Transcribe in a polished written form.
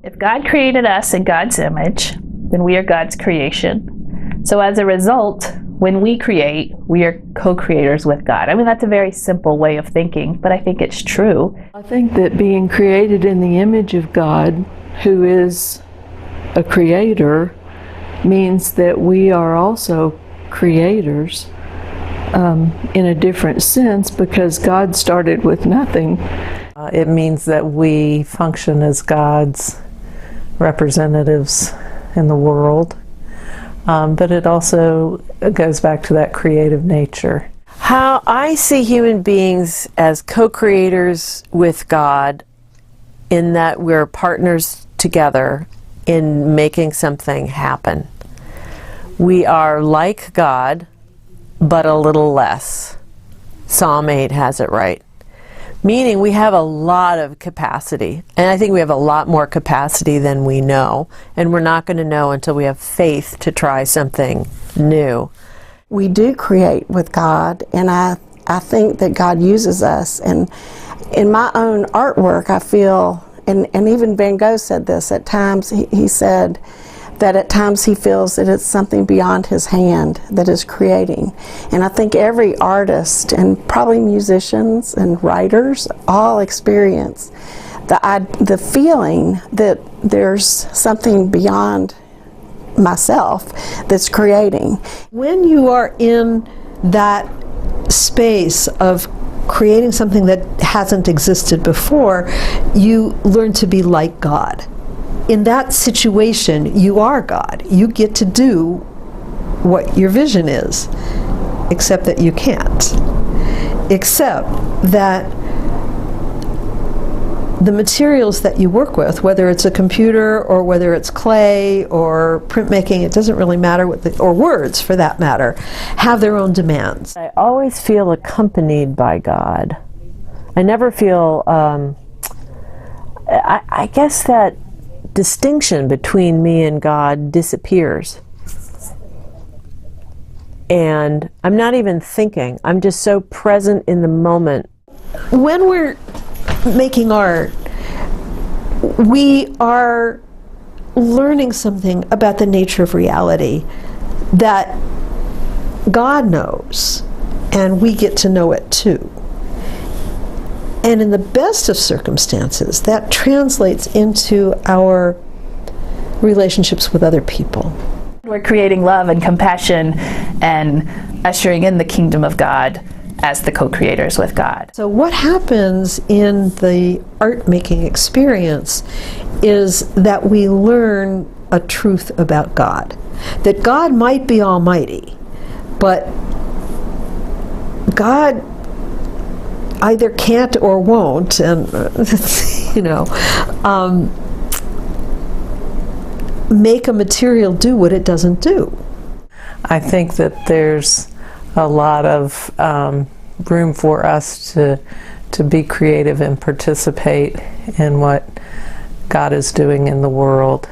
If God created us in God's image, then we are God's creation. So as a result, when we create, we are co-creators with God. I mean, that's a very simple way of thinking, but I think it's true. I think that being created in the image of God, who is a creator, means that we are also creators in a different sense, because God started with nothing. It means that we function as God's representatives in the world, but it also goes back to that creative nature. How I see human beings as co-creators with God, in that we're partners together in making something happen. We are like God, but a little less. Psalm 8 has it right. Meaning we have a lot of capacity, and I think we have a lot more capacity than we know, and we're not going to know until we have faith to try something new. We do create with God, and I think that God uses us. And in my own artwork, I feel, and even Van Gogh said this, at times he said that at times he feels that it's something beyond his hand that is creating. And I think every artist, and probably musicians and writers, all experience the feeling that there's something beyond myself that's creating. When you are in that space of creating something that hasn't existed before, you learn to be like God. In that situation, you are God. You get to do what your vision is, except that you can't. Except that the materials that you work with, whether it's a computer or whether it's clay or printmaking, it doesn't really matter, or words for that matter, have their own demands. I always feel accompanied by God. I never feel, I guess that distinction between me and God disappears. And I'm not even thinking. I'm just so present in the moment. When we're making art, we are learning something about the nature of reality that God knows, and we get to know it too. And in the best of circumstances, that translates into our relationships with other people. We're creating love and compassion and ushering in the kingdom of God as the co-creators with God. So what happens in the art-making experience is that we learn a truth about God. That God might be almighty, but God either can't or won't, and make a material do what it doesn't do. I think that there's a lot of room for us to be creative and participate in what God is doing in the world.